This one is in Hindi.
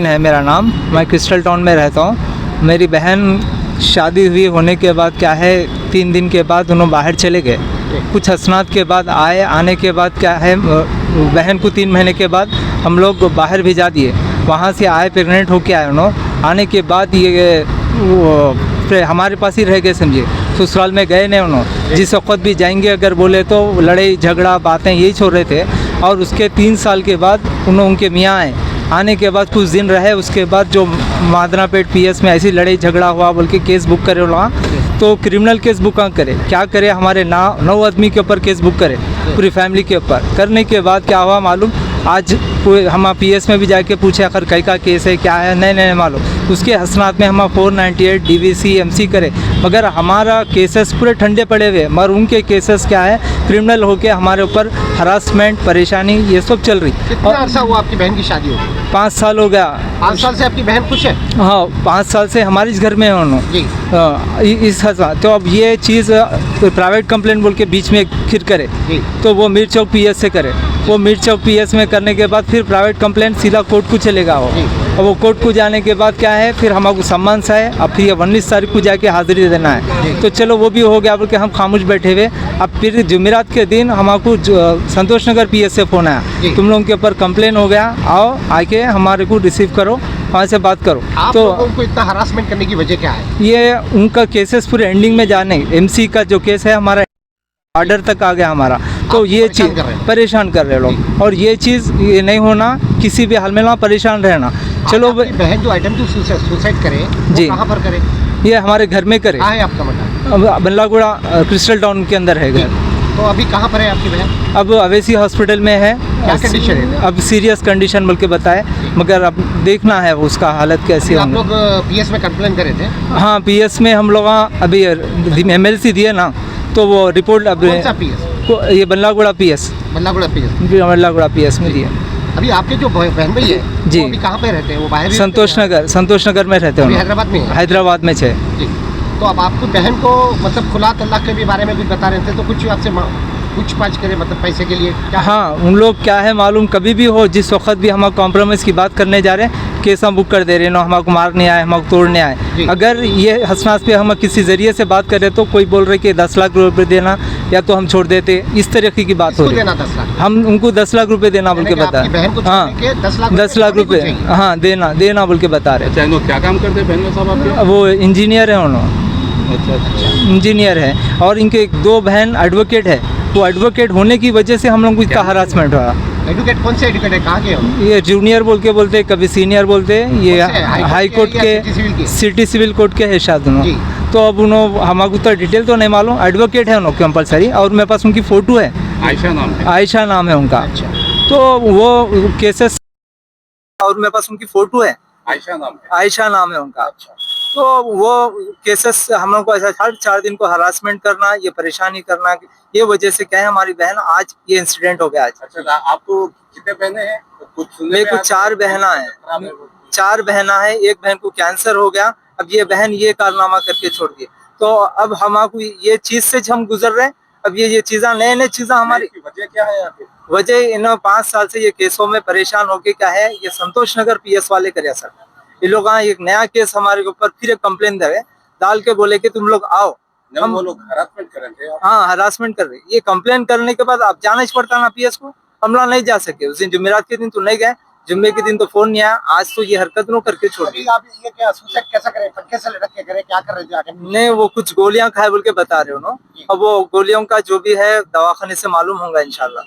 है मेरा नाम। मैं क्रिस्टल टाउन में रहता हूँ। मेरी बहन शादी हुई होने के बाद क्या है 3 दिन के बाद उन्होंने बाहर चले गए। कुछ हसनात के बाद आने के बाद क्या है बहन को 3 महीने के बाद हम लोग बाहर भिजा दिए। वहाँ से आए, प्रेग्नेंट होके आए उन्होंने। आने के बाद ये फिर हमारे पास ही रह गए समझिए, ससुराल में गए नहीं उन्होंने। जिस वक्त भी जाएंगे अगर बोले तो लड़ाई झगड़ा बातें यही छोड़ रहे थे। और उसके 3 साल के बाद उनके मियाँ आए। आने के बाद कुछ दिन रहे, उसके बाद जो मादनापेट पीएस में ऐसी लड़ाई झगड़ा हुआ बोल के केस बुक करे वहाँ। तो क्रिमिनल केस बुक करे, क्या करे, हमारे 9 आदमी के ऊपर केस बुक करे, पूरी फैमिली के ऊपर। करने के बाद क्या हुआ मालूम, आज हम पीएस में भी जाके पूछे आखिर कई का केस है क्या है, नहीं मालूम। उसके हसनात में हम 498 डीवीसी एमसी करे, मगर हमारा केसेस पूरे ठंडे पड़े हुए। मगर उनके केसेस क्या है क्रिमिनल होके हमारे ऊपर हरासमेंट परेशानी ये सब चल रही। कितना अर्सा हुआ आपकी बहन की शादी हो? 5 साल हो गया। 5 साल से आपकी बहन खुश है? हाँ, 5 साल से हमारे इस घर में है उन्होंने जी। इस तो अब ये चीज़ प्राइवेट कंप्लेंट बोल के बीच में फिर करे जी। तो वो मीर चौक पीएस से करे। वो मीर चौक पीएस में करने के बाद फिर प्राइवेट कंप्लेंट सीधा कोर्ट को चलेगा वो। और वो कोर्ट को जाने के बाद क्या है फिर हमको सम्मन्स है। अब फिर 19 तारीख को जाके हाजिरी देना है। तो चलो वो भी हो गया बोल के हम खामोश बैठे हुए। अब फिर जुमेरात के दिन हमको संतोष नगर पीएस से फ़ोन आया, तुम लोगों के ऊपर कंप्लेन हो गया, आओ आके हमारे को रिसीव करो, वहाँ से बात करो। आप तो लोगों को इतना हरासमेंट करने की वजह क्या है? ये उनका केसेस पूरे एंडिंग में जाने, एमसी का जो केस है हमारा ऑर्डर तक आ गया हमारा। तो ये चीज़ परेशान कर रहे लोग। और ये चीज़ ये नहीं होना, किसी भी हाल में ना परेशान रहना। चलो बहन जो आइटम सुसाइड करे जी, कहाँ पर करे? ये हमारे घर में करे। कहाँ है आपका मतलब? बल्लागुड़ा क्रिस्टल टाउन के अंदर है घर। तो अभी कहाँ पर है आपकी बहन? अब अवेसी हॉस्पिटल में है। क्या कंडीशन है? अब सीरियस कंडीशन बोल के बताए, मगर अब देखना है उसका हालत कैसी है। आप लोग पीएस में कंप्लेन करे थे? हाँ, पीएस में हम लोग अभी एमएलसी दिए ना, तो वो रिपोर्ट अब कौन सा पीएस? ये बल्लागुड़ा पीएस बल्लागुड़ा पीएस में दिए। अभी आपके जो बहन भाई है जी, वो अभी कहाँ पे रहते हैं? वो बाहर संतोष नगर में रहते हैं। हैदराबाद में? हैदराबाद में छे। तो अब आपको बहन को मतलब खुला तलाक के भी बारे में कुछ बता रहे थे, तो कुछ आपसे पूछ-पाछ करे मतलब पैसे के लिए क्या? हाँ, उन लोग क्या है मालूम, कभी भी हो जिस वक्त भी हम कॉम्प्रोमाइज़ की बात करने जा रहे हैं, केस हम बुक कर दे रहे हैं, हमको मारने आए, हमको तोड़ने आए। अगर ये हसनास पे हम किसी ज़रिए से बात करें तो कोई बोल रहे कि 10 लाख रुपये देना या तो हम छोड़ देते, इस तरीके की बात हो रही है। 10 लाख हम उनको 10 लाख रुपये देना बोल के बता रहे हैं। हाँ, 10 लाख रुपये हाँ देना बोल के बता रहे हैं। क्या काम करते हैं बहन साहब आपके? वो इंजीनियर है उन्होंने। अच्छा। इंजीनियर है। और इनके 2 बहन एडवोकेट है। वो एडवोकेट होने की वजह से हम लोग को इतना हरासमेंट हुआ। एडवोकेट कौन से एडवोकेट है? कहाँ के हो? ये जूनियर बोल के बोलते, कभी सीनियर बोलते। ये हाई कोर्ट के, सिटी सिविल कोर्ट के है शायद उन्होंने। तो अब उन्होंने हमको तो डिटेल तो नहीं मालूम। एडवोकेट है उन्होंने कंपलसरी। और मेरे पास उनकी फ़ोटो है, आयशा नाम है उनका। तो वो केसेस और मेरे पास उनकी फ़ोटो है, आयशा नाम है उनका। तो वो केसेस हम लोग को ऐसा हर 4 दिन को हरासमेंट करना, ये परेशानी करना, ये वजह से क्या है हमारी बहन आज ये इंसिडेंट हो गया आज। अच्छा, आपको कितने बहनें हैं? मेरे को 4 बहना है। 4 बहना है। एक बहन को कैंसर हो गया। अब ये बहन ये कारनामा करके छोड़ दी। तो अब हमको ये चीज से हम गुजर रहे हैं। अब ये चीज़ें नए चीज़ें हमारी वजह क्या है आपकी? वजह इन 5 साल से ये केसों में परेशान होके क्या है, ये संतोष नगर पीएस वाले करे सर। ये लोग एक नया केस हमारे ऊपर फिर एक कंप्लेन दे डाल के बोले कि तुम लोग आओ। हम वो लोग हरासमेंट कर रहे थे? हाँ, हरासमेंट कर रहे। ये कंप्लेन करने के बाद अब जाना ही पड़ता ना पीएस को। हम लोग नहीं जा सके उस दिन। जुमेरात के दिन तो नहीं गए, जुम्मे के दिन तो फोन नहीं आया। आज तो ये हरकत नो करके छोड़ दी। आप ये क्या सुसाइड कैसा करें? पटके से लटक के करें? क्या कर रहे थे आगे? नहीं, वो कुछ गोलियां खाए बोल के बता रहे हो। अब वो गोलियों का जो भी है दवाखाने से मालूम होगा इंशाल्लाह।